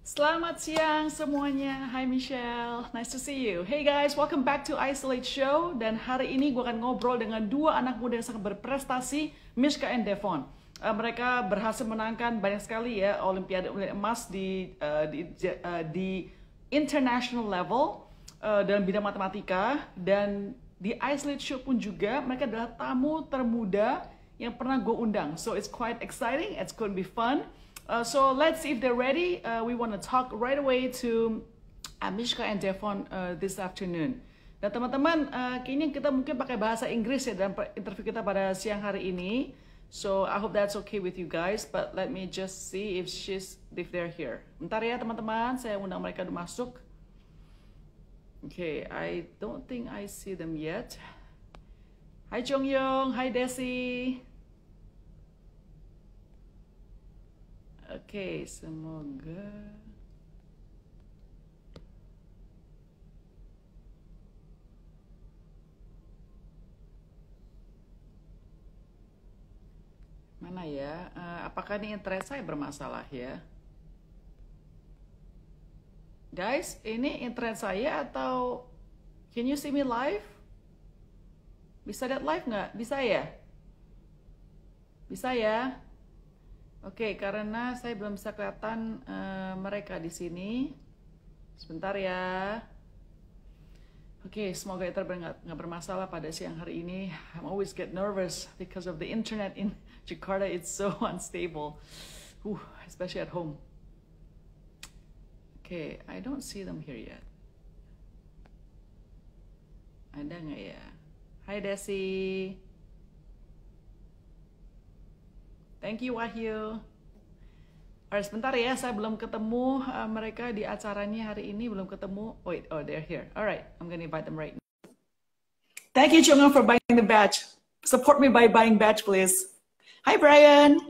Selamat siang semuanya. Hi Michelle, nice to see you. Hey guys, welcome back to Isolate Show. Dan hari ini gue akan ngobrol dengan dua anak muda yang sangat berprestasi, Mischka and Devon. Mereka berhasil menangkan banyak sekali ya Olimpiade emas di international level dalam bidang matematika. Dan di Isolate Show pun juga mereka adalah tamu termuda yang pernah gue undang. So it's quite exciting, it's going to be fun. So let's see if they're ready. We want to talk right away to Mischka and Devon this afternoon. Dan teman-teman, kayaknya kita mungkin pakai bahasa Inggris ya dalam interview kita pada siang hari ini. So I hope that's okay with you guys. But let me just see if they're here. Bentar ya teman-teman, saya undang mereka udah masuk. Okay, I don't think I see them yet. Hi Jong Yong, hi Desi. Oke, semoga mana ya? Apakah ini internet saya bermasalah ya? Guys, ini internet saya atau can you see me live? Bisa lihat live nggak? Bisa ya? Bisa ya? Oke, karena saya belum bisa kelihatan mereka di sini. Sebentar ya. Oke, semoga internet nggak bermasalah pada siang hari ini. I'm always get nervous because of the internet in Jakarta. It's so unstable, especially at home. Okay, I don't see them here yet. Ada nggak ya? Hai Desi. Thank you Wahyu. Alright, sebentar ya, saya belum ketemu mereka di acaranya hari ini, belum ketemu. Wait, oh they're here. Alright, I'm gonna invite them right now. Thank you Jung for buying the badge. Support me by buying badge, please. Hi Brian.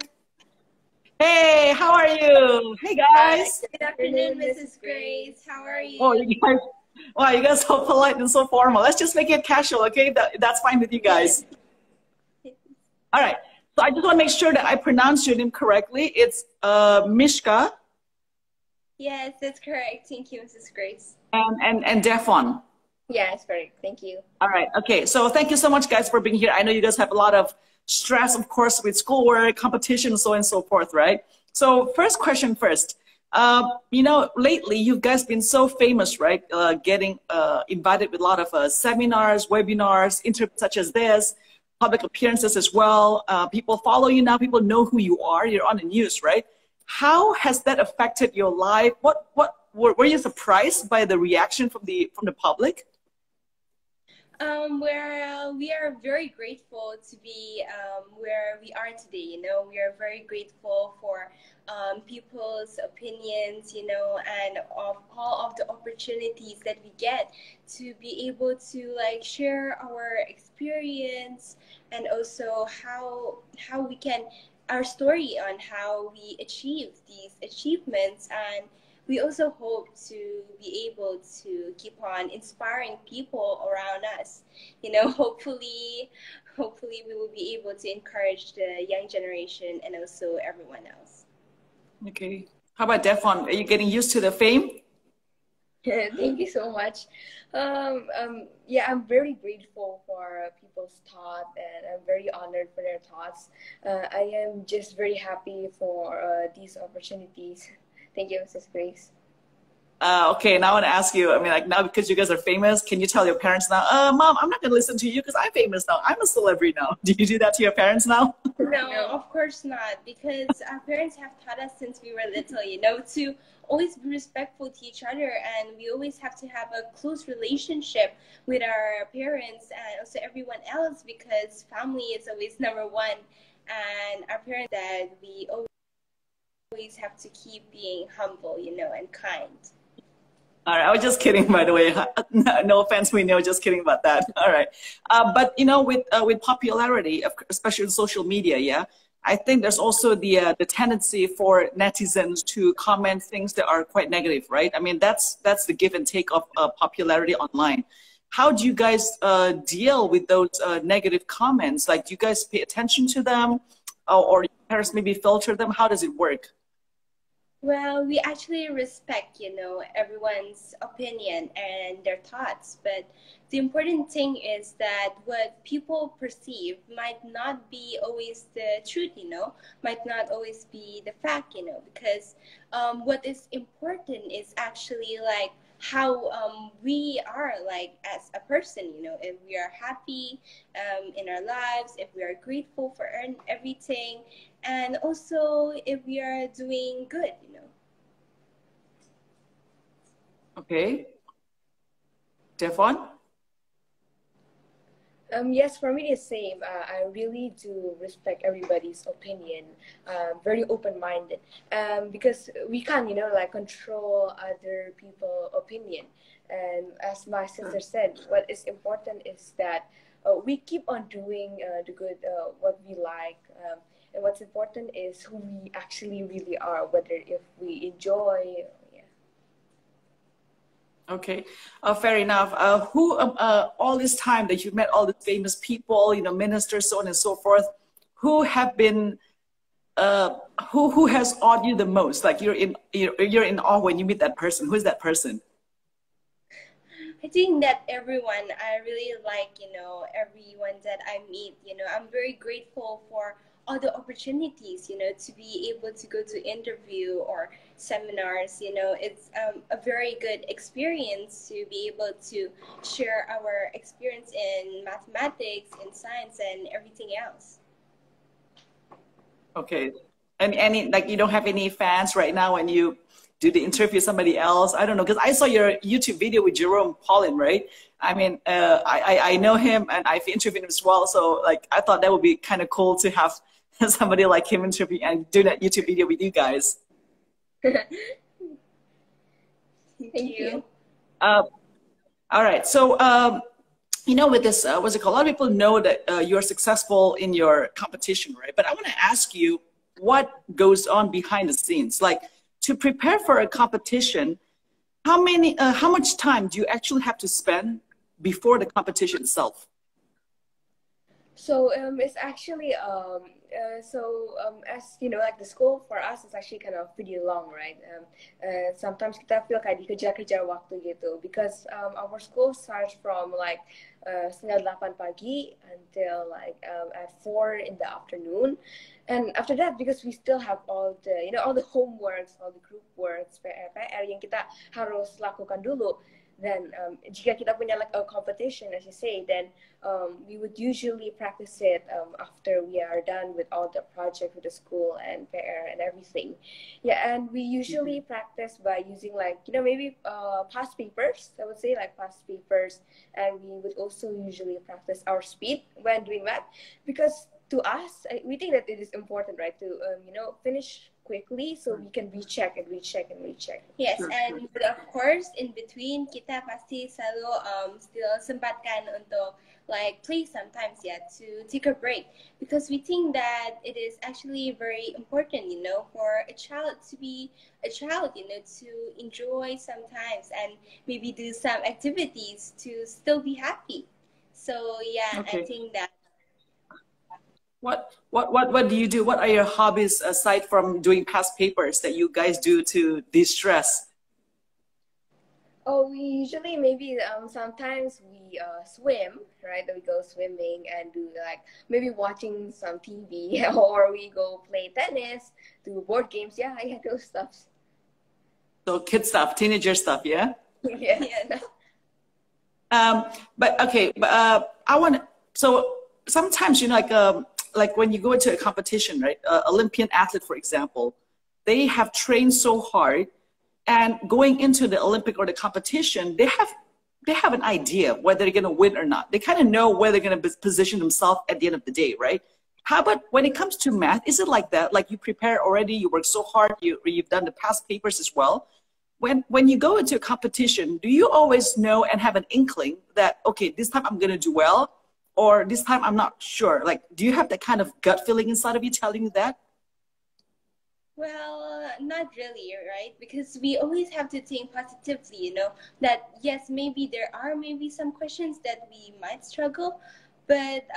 Hey, how are you? Hey guys. Good afternoon, Mrs. Grace. How are you? Oh, you guys, wow, you guys so polite and so formal. Let's just make it casual, okay? That's fine with you guys. All right. So I just want to make sure that I pronounce your name correctly. It's Mischka. Yes, that's correct. Thank you, Mrs. Grace. And Devon. Yes, correct. Thank you. All right. Okay. So thank you so much, guys, for being here. I know you guys have a lot of stress, of course, with schoolwork, competition, so on and so forth, right? So first question first. You know, lately you guys been so famous, right? Getting invited with a lot of seminars, webinars, interviews such as this. Public appearances as well. People follow you now. People know who you are. You're on the news, right? How has that affected your life? Were you surprised by the reaction from the public? We are very grateful to be where we are today. You know, we are very grateful for people's opinions, you know, and of all of the opportunities that we get to be able to like share our experience and also how we can our story on how we achieve these achievements. And we also hope to be able to keep on inspiring people around us. You know, hopefully we will be able to encourage the young generation and also everyone else. Okay. How about Devon? Are you getting used to the fame? Thank you so much. Yeah, I'm very grateful for people's thought, and I'm very honored for their thoughts. I am just very happy for these opportunities. Thank you, Mrs. Grace. Okay, now I want to ask you, I mean, like now because you guys are famous, can you tell your parents now, Mom, I'm not going to listen to you because I'm famous now. I'm a celebrity now. Do you do that to your parents now? No, of course not, because our parents have taught us since we were little, you know, to always be respectful to each other, and we always have to have a close relationship with our parents and also everyone else, because family is always number one. And our parents said we always have to keep being humble, you know, and kind. All right, I was just kidding, by the way. No offense, we know, just kidding about that. All right, but you know, with popularity, especially on social media, yeah, I think there's also the tendency for netizens to comment things that are quite negative, right? I mean, that's the give and take of popularity online. How do you guys deal with those negative comments? Like, do you guys pay attention to them, or your parents maybe filter them? How does it work? Well, we actually respect, everyone's opinion and their thoughts, but the important thing is that what people perceive might not be always the truth, might not always be the fact, because what is important is actually like how we are like as a person, if we are happy in our lives, if we are grateful for everything, and also if we are doing good. Okay. Devon? Yes, for me the same. I really do respect everybody's opinion. Very open-minded. Because we can't, like control other people's opinion. And as my sister said, what is important is that we keep on doing the good, what we like. And what's important is who we actually really are, whether if we enjoy. Okay, fair enough. All this time that you've met all the famous people, ministers, so on and so forth, who have been, who has awed you the most? Like you're in awe when you meet that person. Who is that person? I think that everyone, I really like, everyone that I meet, I'm very grateful for all the opportunities, to be able to go to interview or seminars, it's a very good experience to be able to share our experience in mathematics, in science, and everything else. Okay. And any, like, you don't have any fans right now when you do the interview somebody else? I don't know, because I saw your YouTube video with Jerome Paulin, right? I mean, I know him and I've interviewed him as well. So like, I thought that would be kind of cool to have somebody like him interview and do that YouTube video with you guys. Thank you. All right. So, with this, what's it called? A lot of people know that you're successful in your competition, right? But I want to ask you what goes on behind the scenes. Like, to prepare for a competition, how much time do you actually have to spend before the competition itself? So it's actually as you know, like the school for us is actually kind of pretty long, right? Sometimes kita feel kayak dikejar-kejar waktu gitu because our school starts from like 7:30 pagi until like at 4 in the afternoon, and after that because we still have all the all the homeworks, all the group works, PR yang kita harus lakukan dulu. Then jika kita punya like a competition, as you say, then we would usually practice it after we are done with all the project with the school and PR and everything. Yeah, and we usually practice by using like, maybe past papers, I would say like past papers. And we would also usually practice our speed when doing math because to us, we think that it is important, right, to, finish quickly so we can recheck and recheck and recheck. Yes, and of course in between kita pasti selalu still sempatkan untuk like play sometimes, to take a break because we think that it is actually very important, for a child to be a child, to enjoy sometimes and maybe do some activities to still be happy. So yeah, okay. I think that. What do you do? What are your hobbies aside from doing past papers that you guys do to de-stress? Oh, we usually maybe sometimes we swim, right? We go swimming and do like maybe watching some TV or we go play tennis, do board games. Yeah, those stuff. So kid stuff, teenager stuff, yeah. Yeah. But okay, but I want to. So sometimes like when you go into a competition, right? Olympian athlete, for example, they have trained so hard, and going into the Olympic or the competition, they have an idea whether they're going to win or not. They kind of know where they're going to position themselves at the end of the day, right? How about when it comes to math? Is it like that? Like you prepare already, you work so hard, you've done the past papers as well. When you go into a competition, do you always know and have an inkling that, okay, this time I'm going to do well? Or this time I'm not sure. Like, do you have that kind of gut feeling inside of you telling you that? Well, not really, right? Because we always have to think positively, that yes, maybe there are maybe some questions that we might struggle, But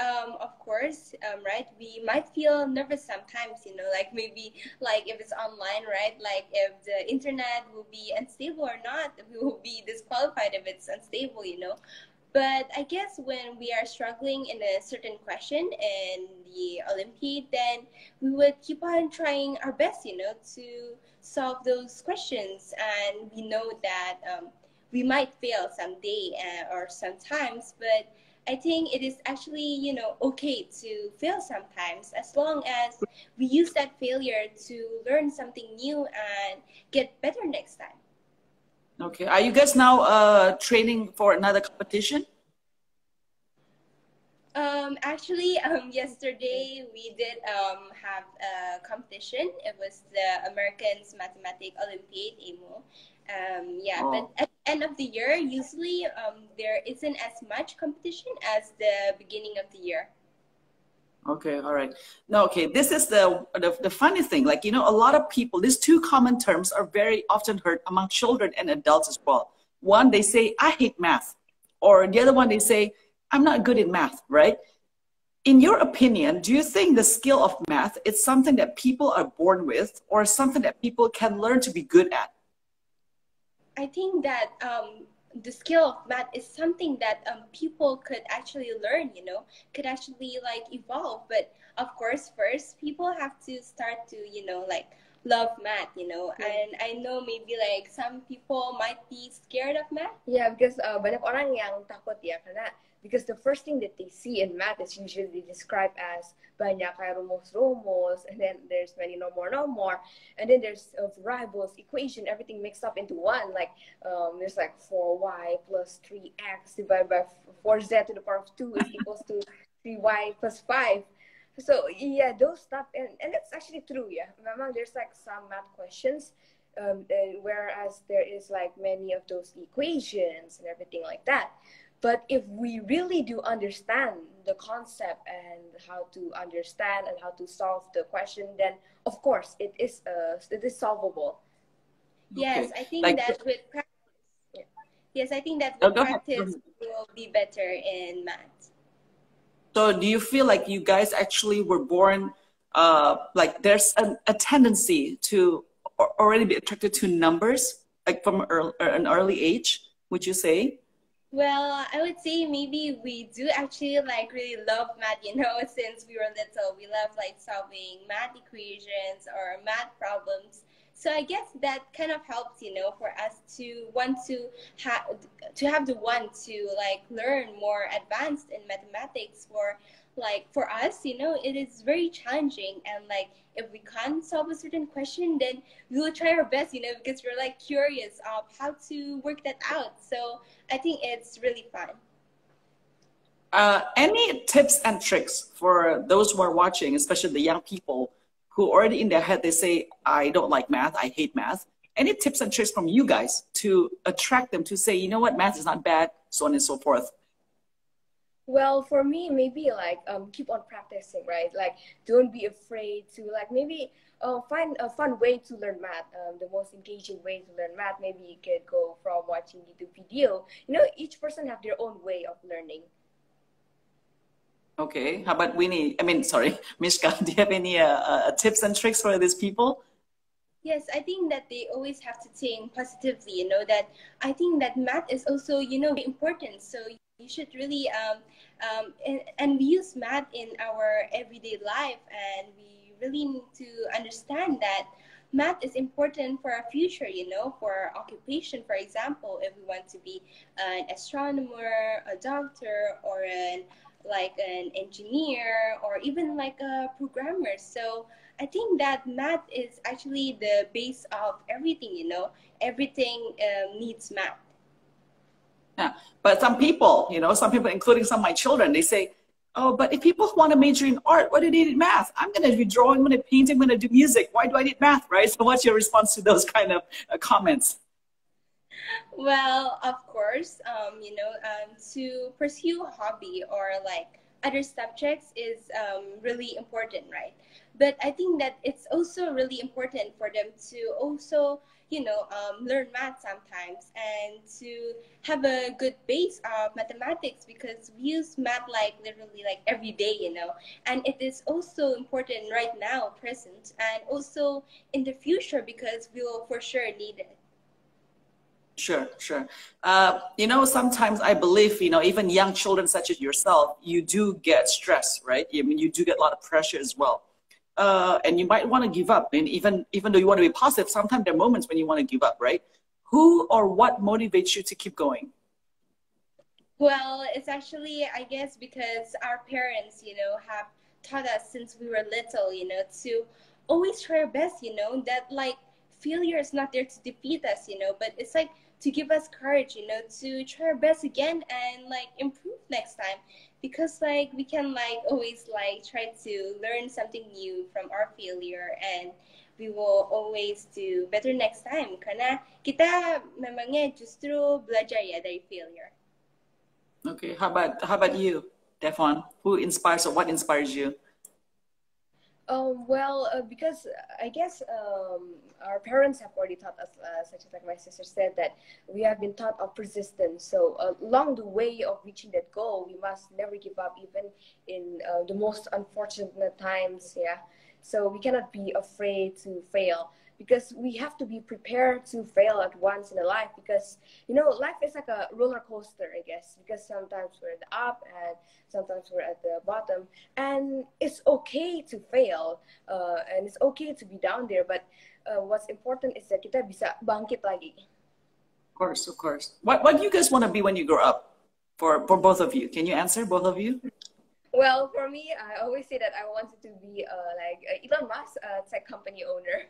of course, right, we might feel nervous sometimes, like maybe like if it's online, right, like if the internet will be unstable or not, we will be disqualified if it's unstable. But I guess when we are struggling in a certain question in the Olympiad, then we would keep on trying our best, to solve those questions. And we know that we might fail someday or sometimes, but I think it is actually, okay to fail sometimes as long as we use that failure to learn something new and get better next time. Okay. Are you guys now training for another competition? Actually, yesterday we did have a competition. It was the Americans Mathematics Olympiad, AMO. Yeah, Oh. but at the end of the year, usually there isn't as much competition as the beginning of the year. Okay, all right. No, okay. This is the funny thing. Like, a lot of people, these two common terms are very often heard among children and adults as well. One, they say, I hate math. Or the other one, they say, I'm not good at math, right? In your opinion, do you think the skill of math is something that people are born with or something that people can learn to be good at? I think that the skill of math is something that people could actually learn, could actually like evolve. But of course, first people have to start to, like love math, and I know maybe like some people might be scared of math. Yeah, because banyak orang yang takut ya, karena because the first thing that they see in math is usually described as banyak kayak rumus-rumus, and then there's many no more, and then there's variables, equation, everything mixed up into one. Like there's like 4y plus 3x divided by 4z to the power of 2 is equals to 3y plus 5. So yeah, those stuff, and that's actually true. Yeah, memang there's like some math questions. Whereas there is like many of those equations and everything like that. But if we really do understand the concept and how to understand and how to solve the question, then of course it is solvable. Yes, Okay. I think Like, that with practice. Yeah. Yes, I think that go with ahead. practice we will be better in math. So do you feel like you guys actually were born, like there's a tendency to already be attracted to numbers, like from an early age, would you say? Well, I would say maybe we do actually like really love math, since we were little. We love like solving math equations or math problems. So I guess that kind of helps, for us to want to have the want to like learn more advanced in mathematics. For us, it is very challenging, and like if we can't solve a certain question, then we will try our best, because we're like curious of how to work that out. So I think it's really fun. Any tips and tricks for those who are watching, especially the young people who already in their head, they say, I don't like math, I hate math. Any tips and tricks from you guys to attract them to say, you know what, math is not bad, so on and so forth? Well, for me, maybe like keep on practicing, right? Like don't be afraid to like maybe find a fun way to learn math. The most engaging way to learn math, maybe you could go from watching YouTube video. Each person have their own way of learning. Okay, how about Winnie? Sorry, Mischka, do you have any tips and tricks for these people? Yes, I think that they always have to think positively, that I think that math is also, very important. So you should really, and we use math in our everyday life, and we really need to understand that math is important for our future, for our occupation. For example, if we want to be an astronomer, a doctor, or an engineer, or even like a programmer. So I think that math is actually the base of everything, everything needs math. Yeah, but some people, including some of my children, they say, oh, but if people want to major in art, what do they need math? I'm going to be drawing, I'm going to paint, I'm going to do music. Why do I need math, right? So what's your response to those kind of comments? Well, of course, to pursue a hobby or like other subjects is really important, right? But I think that it's also really important for them to also, learn math sometimes and to have a good base of mathematics, because we use math like literally like every day, and it is also important right now, present, and also in the future, because we will for sure need it. Sure, sure. Sometimes I believe, even young children such as yourself, you do get stress, right? I mean, you do get a lot of pressure as well. And you might want to give up. And even though you want to be positive, sometimes there are moments when you want to give up, right? Who or what motivates you to keep going? Well, it's actually, I guess, because our parents, have taught us since we were little, to always try our best, that like failure is not there to defeat us, but it's like to give us courage, to try our best again and like improve next time. Because like we can like always like try to learn something new from our failure, and we will always do better next time. Karena kita memangnya justru belajar ya dari failure. Okay, how about you, Devon? Who inspires or what inspires you? Because I guess our parents have already taught us, such as like my sister said, that we have been taught of persistence. So along the way of reaching that goal, we must never give up, even in the most unfortunate times. Yeah. So we cannot be afraid to fail, because we have to be prepared to fail at once in a life, because life is like a roller coaster, I guess, because sometimes we're at the up and sometimes we're at the bottom, and it's okay to fail, and it's okay to be down there, but what's important is that kita bisa bangkit lagi. Of course. What do you guys want to be when you grow up? For both of you, can you answer, both of you? Well, for me, I always say that I wanted to be like Elon Musk, tech company owner.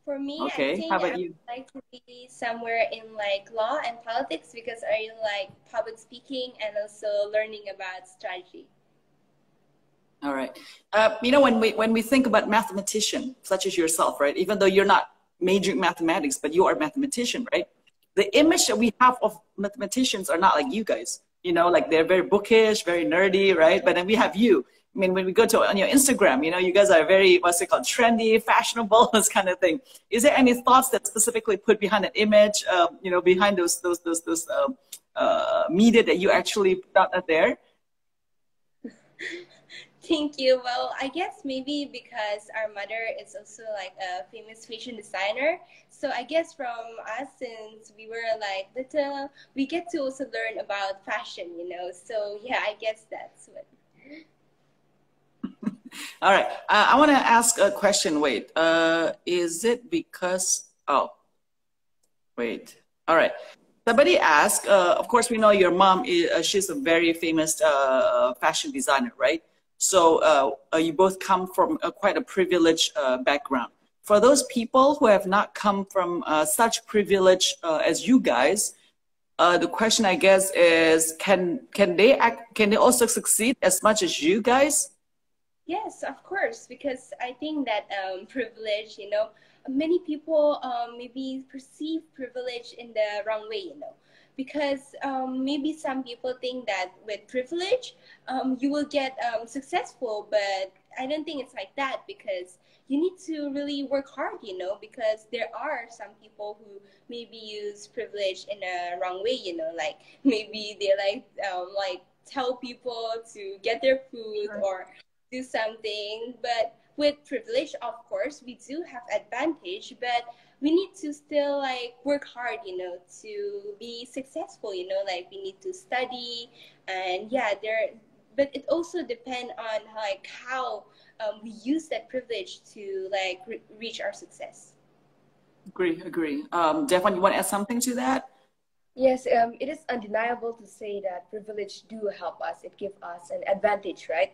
For me, okay. I think How about I you? would like to be somewhere in like law and politics, because I really like public speaking and also learning about strategy. All right. When we think about mathematician such as yourself, right? Even though you're not majoring mathematics, but you are a mathematician, right? The image that we have of mathematicians are not like you guys. Like they're very bookish, very nerdy, right? But then we have you. I mean, when we go on your Instagram, you guys are very, what's it called, trendy, fashionable, this kind of thing. Is there any thoughts that specifically put behind an image, behind those media that you actually put out there? Thank you. Well, I guess maybe because our mother is also like a famous fashion designer. So I guess from us, since we were like little, we get to also learn about fashion, So yeah, I guess that's what. All right. I want to ask a question. Wait. Is it because... Oh. Wait. All right. Somebody asked, of course, we know your mom, she's a very famous fashion designer, right? So you both come from quite a privileged background. For those people who have not come from such privilege as you guys, the question, I guess, is can they also succeed as much as you guys? Yes, of course, because I think that privilege, many people maybe perceive privilege in the wrong way, because maybe some people think that with privilege, you will get successful, but I don't think it's like that, because you need to really work hard, because there are some people who maybe use privilege in a wrong way, like maybe they like tell people to get their food or do something. But with privilege, of course, we do have advantage, but we need to still like work hard, to be successful, like we need to study, and yeah, but it also depends on like how we use that privilege to like reach our success. Agree. Devon, you want to add something to that? Yes, it is undeniable to say that privilege do help us. It gives us an advantage, right?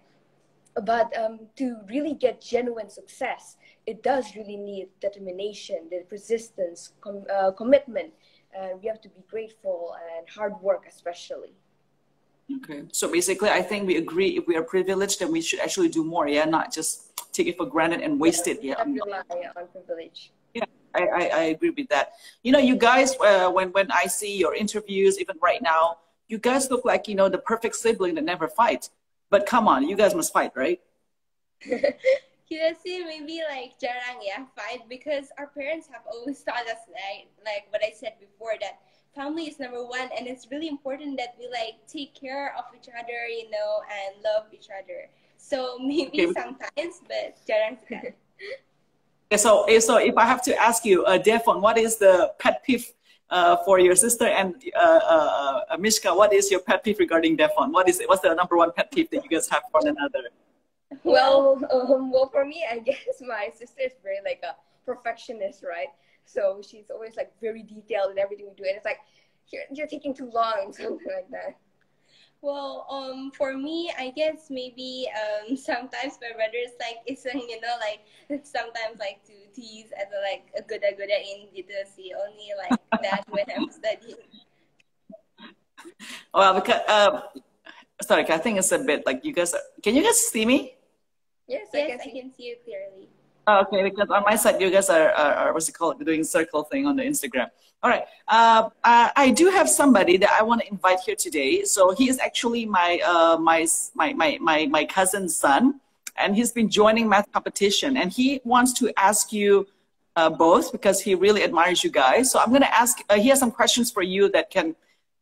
But to really get genuine success, it does really need determination, the persistence, commitment, and we have to be grateful and hard work especially. Okay, so basically I think we agree, if we are privileged, then we should actually do more, yeah, not just take it for granted and waste it. Yeah, not rely on privilege. Yeah, I agree with that. You guys, when I see your interviews, even right now, you guys look like, the perfect sibling that never fights. But come on, you guys must fight, right? Curiosity maybe like jarang ya fight because our parents have always taught us like what I said before that family is number one and it's really important that we like take care of each other, and love each other. So maybe Okay. sometimes, but jarang sekali. So if I have to ask you, Devon, what is the pet peeve for your sister, and Mischka, what is your pet peeve regarding Devon? What's the number one pet peeve that you guys have for one another? Well, for me, I guess my sister is very like a perfectionist, right? So she's always like very detailed in everything we do, and it's like you're taking too long, something like that. Well, for me, I guess maybe sometimes my brother is like isn't like sometimes like to tease as a like a goda-godain gitu sih. Only like that when I'm studying. Well, because sorry, I think it's a bit like you guys. Can you guys see me? Yes, Yes, I can see you clearly. Okay, because on my side, you guys are what's it called, doing circle thing on the Instagram. All right. I do have somebody that I want to invite here today. So he is actually my cousin's son, and he's been joining math competition, and he wants to ask you both because he really admires you guys. So I'm going to ask. He has some questions for you that can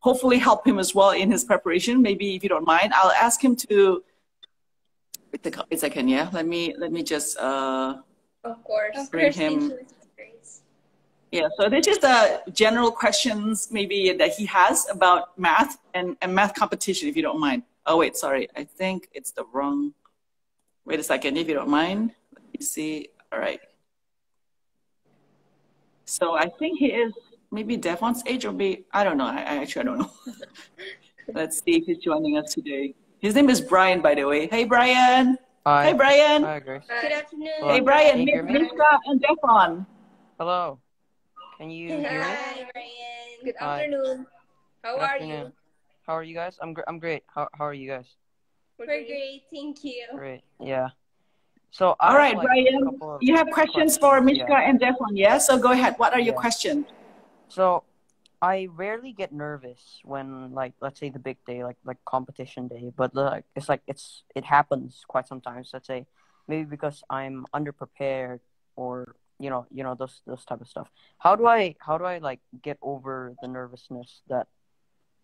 hopefully help him as well in his preparation. Maybe if you don't mind, I'll ask him to. Wait a second, yeah. Let me just. Of course. Of Bring course, him. thank you, Grace. Yeah, so this is the general questions maybe that he has about math and math competition, if you don't mind. Oh, wait, sorry. I think it's the wrong. Wait a second, if you don't mind. Let me see. All right. So I think he is maybe Devon's age or maybe, I don't know. I actually, I don't know. Let's see if he's joining us today. His name is Brian, by the way. Hey, Brian. Hi. Hey, Brian. Hi, Grace. Good afternoon. Hello. Hey, Brian. Can you hear me? Mischka and Devon. Hello. Can you hear me? Hi, Ryan. Good Hi. afternoon. How Good are afternoon. you? How are you guys? I'm great. How are you guys? We're great, thank you. Great. Yeah. So All I right, have like Brian. a couple of You have questions for Mischka Yeah. and Devon, yeah? So go ahead. What are your Yeah. questions? So I rarely get nervous when, like, let's say the big day, like competition day, but it happens quite sometimes. Let's say maybe because I'm underprepared or those type of stuff. How do I like get over the nervousness that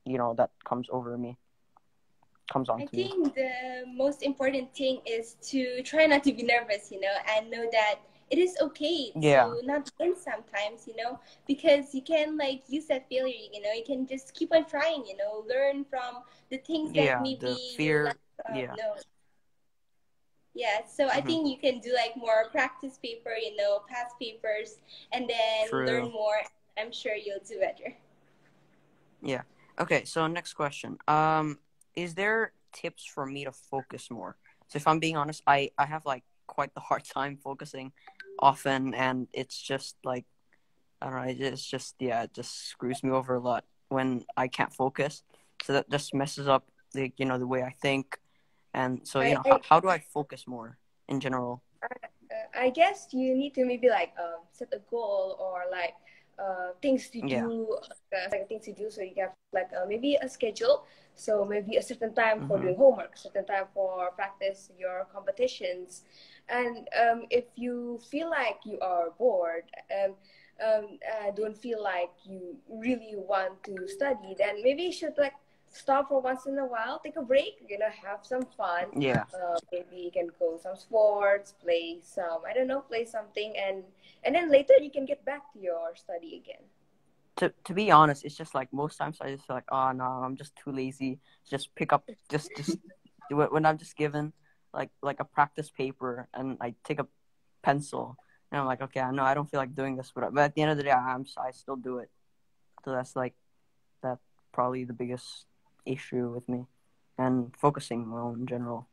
that comes on I to me? think the most important thing is to try not to be nervous, and know that it is okay Yeah. to not win sometimes, because you can like use that failure, you can just keep on trying, learn from the things that Yeah, maybe the you fear. lack Yeah. know. Yeah, so I Mhm. think you can do like more practice paper, past papers, and then True. learn more. I'm sure you'll do better. Yeah. Okay, so next question. Is there tips for me to focus more? So if I'm being honest, I have like quite the hard time focusing often, and it's just like, I don't know, it's just, yeah, it just screws me over a lot when I can't focus. So that just messes up the way I think. And so, how do I focus more in general? I guess you need to maybe like set a goal or like things to Yeah. do, like things to do. So you have like maybe a schedule. So maybe a certain time for doing homework, certain time for practice your competitions, and if you feel like you are bored don't feel like you really want to study, then maybe you should like stop for once in a while, take a break, have some fun. Yeah. Maybe you can go some sports, play some, I don't know, play something, and then later you can get back to your study again. To be honest, it's just like most times I just feel like, oh no, I'm just too lazy. Just pick up, just do it when I'm just given like a practice paper and I take a pencil and I'm like, okay, I know I don't feel like doing this, but at the end of the day, I still do it. So that's probably the biggest issue with me and focusing well in general.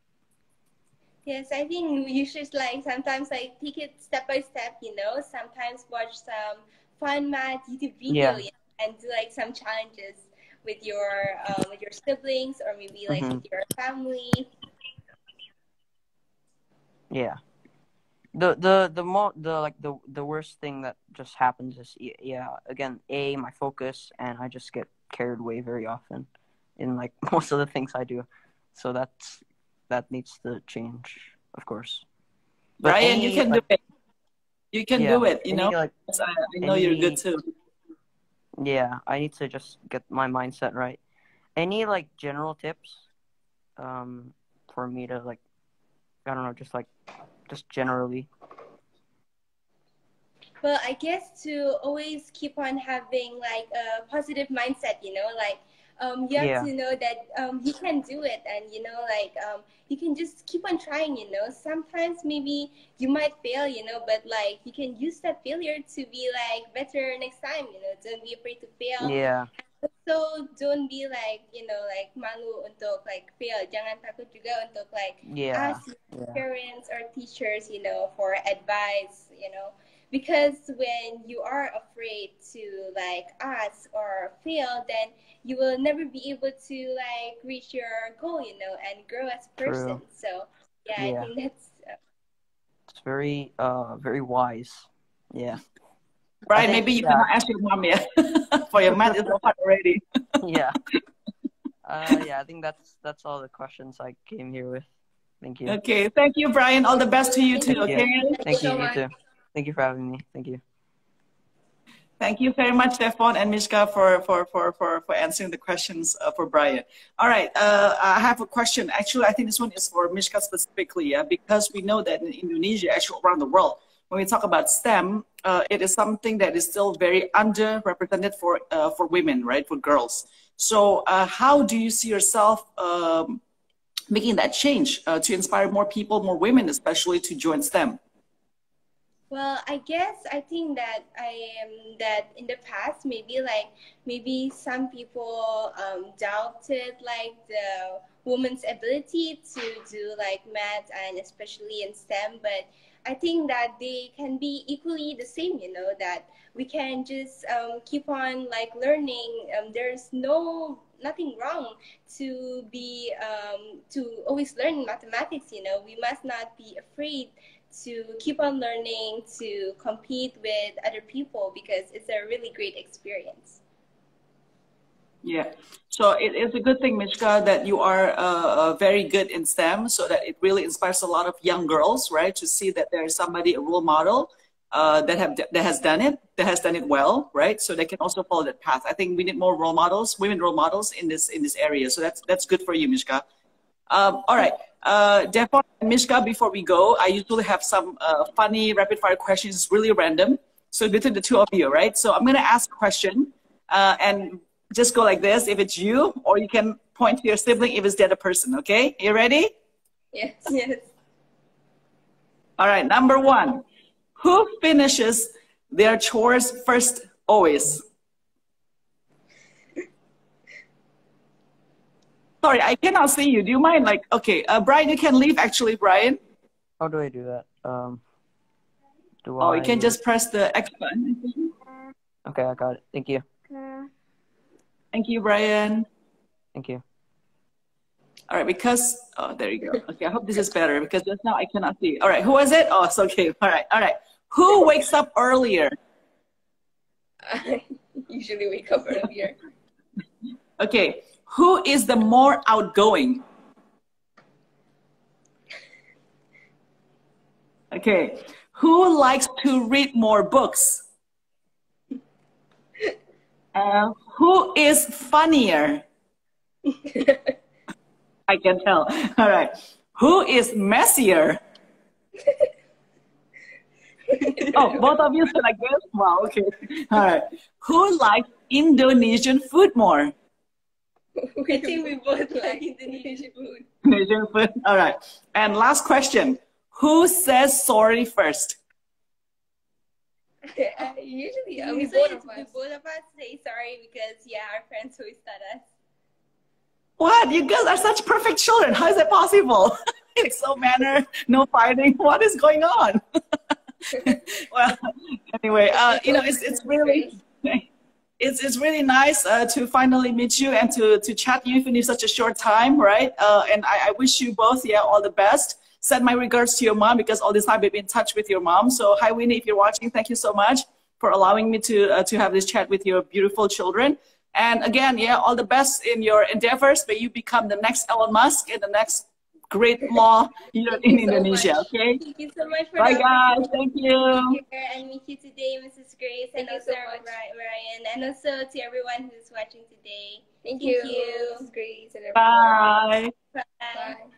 Yes, I think you should like sometimes like take it step by step, sometimes watch some fun math YouTube video, Yeah. and do like some challenges with your siblings or maybe like with your family. Yeah. The worst thing that just happens is, again, my focus, and I just get carried away very often in like most of the things I do. So that needs to change, of course. But Brian, you any can do like it. You can yeah, do it, you any know. like I know you're good any too. yeah, I need to just get my mindset right. Any like general tips for me to like I don't know, just generally. Well, I guess to always keep on having like a positive mindset, like you have Yeah, to know that you can do it, and like you can just keep on trying. Sometimes maybe you might fail, but like you can use that failure to be like better next time. Don't be afraid to fail. yeah, So don't be like, like malu untuk like fail. Jangan takut juga untuk like yeah, ask your yeah. parents or teachers, for advice, because when you are afraid to like ask or fail, then you will never be able to like reach your goal, and grow as a person. True. So yeah, I Yeah. think that's It's very wise. Yeah. I Brian, think maybe you can yeah, ask your mom, yeah, for your math is so hard already. yeah. Yeah, I think that's all the questions I came here with. Thank you. Okay, thank you, Brian. All the best to you thank too. you. Thank you. Okay. Thank you so You much. too. Thank you for having me. Thank you. Thank you very much, Devon and Mischka, for answering the questions for Brian. All right, I have a question. Actually, I think this one is for Mischka specifically, yeah, because we know that in Indonesia, actually around the world, when we talk about STEM, it is something that is still very underrepresented for women, right, for girls. So how do you see yourself making that change to inspire more people, more women especially, to join STEM? Well, I think that that in the past maybe some people doubted like the woman's ability to do like math and especially in STEM, but I think that they can be equally the same. That we can just keep on like learning. There's nothing wrong to be to always learn mathematics. We must not be afraid to keep on learning, to compete with other people, because it's a really great experience. Yeah, so it is a good thing, Mischka, that you are very good in STEM, so that it really inspires a lot of young girls, right, to see that there is somebody, a role model that has done it well, right? So they can also follow that path. I think we need more role models, women role models in this area. So that's good for you, Mischka. All right, Devon and Mischka, before we go, I usually have some funny rapid fire questions. It's really random. So between the two of you, right? So I'm going to ask a question and just go like this if it's you, or you can point to your sibling if it's the other person, okay? You ready? Yes, yes. All right, number one. Who finishes their chores first always? Sorry, I cannot see you. Do you mind? Like, okay, Brian, you can leave actually, Brian. How do I do that? Do Oh, I? you can just press the X button. Okay, I got it. Thank you. Thank you, Brian. Thank you. All right, because, oh, there you go. Okay, I hope this is better because just now I cannot see. All right, who was it? Oh, it's okay. All right, all right. Who wakes up earlier? I usually wake up earlier. Okay, who is the more outgoing? Okay, who likes to read more books? Who is funnier? I can tell. All right. Who is messier? Oh, both of you said like this? Wow, okay. All right. Who likes Indonesian food more? I think we both like Indonesian food. Indonesian food. All right. And last question. Who says sorry first? Usually, We both of us. both of us say sorry because our friends always tell us. What? You guys are such perfect children. How is that possible? It's so manner, no fighting. What is going on? Well, anyway, it's really it's really nice to finally meet you and to chat you in such a short time, right? And I wish you both, all the best. Send my regards to your mom because all this time we've been in touch with your mom. So hi, Winnie, if you're watching, thank you so much for allowing me to have this chat with your beautiful children. And again, all the best in your endeavors. May you become the next Elon Musk and the next great law here Thank in you so Indonesia. much. Okay. Thank you so much for Bye, the guys. opportunity Thank to you. be here and meet you today, Mrs. Grace, Thank and you so also much. Ryan, and also to everyone who's watching today. Thank you, Mrs. Grace and everyone. Bye. Bye. Bye.